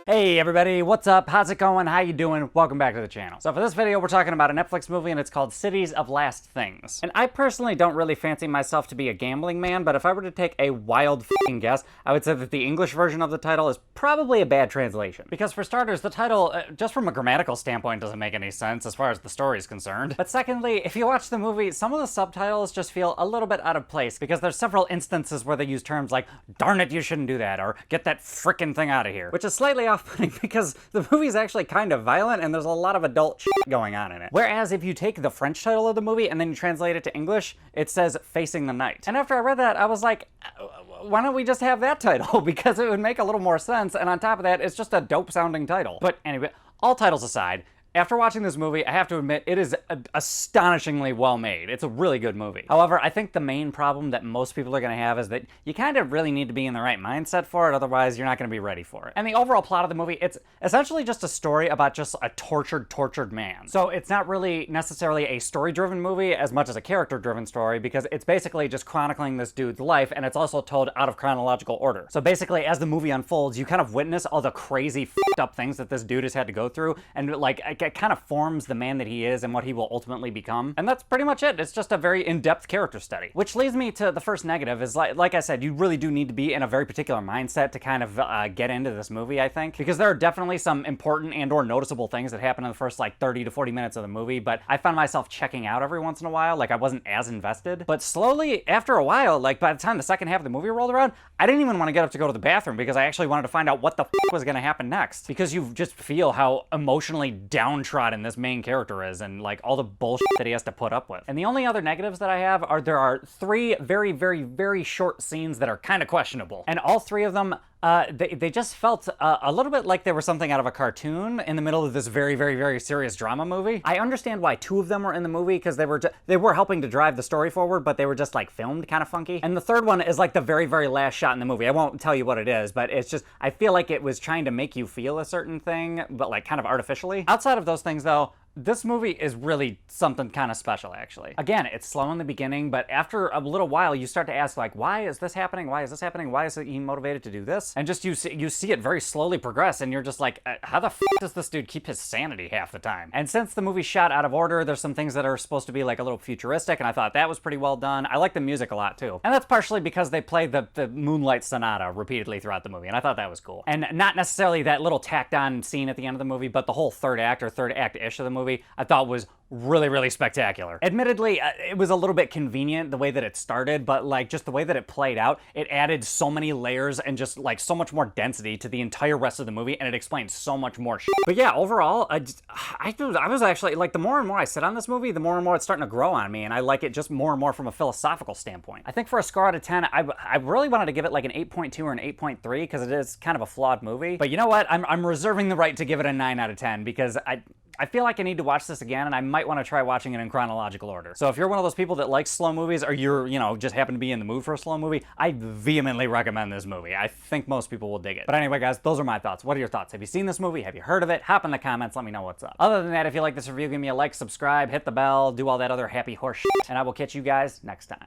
Hey everybody, what's up? How's it going? How you doing? Welcome back to the channel. So for this video, we're talking about a Netflix movie and it's called Cities of Last Things. And I personally don't really fancy myself to be a gambling man, but if I were to take a wild f***ing guess, I would say that the English version of the title is probably a bad translation. Because for starters, the title, just from a grammatical standpoint, doesn't make any sense as far as the story is concerned. But secondly, if you watch the movie, some of the subtitles just feel a little bit out of place because there's several instances where they use terms like, darn it, you shouldn't do that, or get that frickin' thing out of here, which is slightly off-putting because the movie's actually kind of violent and there's a lot of adult shit going on in it. Whereas if you take the French title of the movie and then you translate it to English, it says Facing the Night. And after I read that, I was like, why don't we just have that title? Because it would make a little more sense, and on top of that, it's just a dope-sounding title. But anyway, all titles aside, after watching this movie, I have to admit, it is astonishingly well made. It's a really good movie. However, I think the main problem that most people are going to have is that you kind of really need to be in the right mindset for it, otherwise you're not going to be ready for it. And the overall plot of the movie, it's essentially just a story about just a tortured man. So it's not really necessarily a story-driven movie as much as a character-driven story, because it's basically just chronicling this dude's life, and it's also told out of chronological order. So basically, as the movie unfolds, you kind of witness all the crazy, f***ed up things that this dude has had to go through, and like, it kind of forms the man that he is and what he will ultimately become. And that's pretty much it. It's just a very in-depth character study. Which leads me to the first negative is, like I said, you really do need to be in a very particular mindset to kind of get into this movie, I think. Because there are definitely some important and or noticeable things that happen in the first like 30 to 40 minutes of the movie, but I found myself checking out every once in a while. Like I wasn't as invested. But slowly, after a while, like by the time the second half of the movie rolled around, I didn't even want to get up to go to the bathroom because I actually wanted to find out what the f*** was going to happen next. Because you just feel how emotionally downtrodden this main character is and like all the bullshit that he has to put up with. And the only other negatives that I have are there are three very short scenes that are kind of questionable. And all three of them, they just felt a little bit like they were something out of a cartoon in the middle of this very serious drama movie. I understand why two of them were in the movie because they were helping to drive the story forward, but they were just like filmed kind of funky. And the third one is like the very last shot in the movie. I won't tell you what it is, but it's just, I feel like it was trying to make you feel a certain thing, but like kind of artificially. Outside of those things though, this movie is really something kind of special, actually. Again, it's slow in the beginning, but after a little while, you start to ask, like, why is this happening? Why is this happening? Why is he motivated to do this? And just you see it very slowly progress, and you're just like, how the f*** does this dude keep his sanity half the time? And since the movie's shot out of order, there's some things that are supposed to be like a little futuristic, and I thought that was pretty well done. I like the music a lot, too. And that's partially because they played the Moonlight Sonata repeatedly throughout the movie, and I thought that was cool. And not necessarily that little tacked-on scene at the end of the movie, but the whole third act or third act-ish of the movie, I thought was really spectacular. Admittedly, it was a little bit convenient the way that it started, but like just the way that it played out, it added so many layers and just like so much more density to the entire rest of the movie, and it explained so much more shit. But yeah, overall, I was actually, like, the more and more I sit on this movie, the more and more it's starting to grow on me, and I like it just more and more from a philosophical standpoint. I think for a score out of 10, I really wanted to give it like an 8.2 or an 8.3 because it is kind of a flawed movie. But you know what? I'm reserving the right to give it a 9 out of 10 because I feel like I need to watch this again, and I might want to try watching it in chronological order. So if you're one of those people that likes slow movies, or you're, just happen to be in the mood for a slow movie, I vehemently recommend this movie. I think most people will dig it. But anyway, guys, those are my thoughts. What are your thoughts? Have you seen this movie? Have you heard of it? Hop in the comments, let me know what's up. Other than that, if you like this review, give me a like, subscribe, hit the bell, do all that other happy horse shit, and I will catch you guys next time.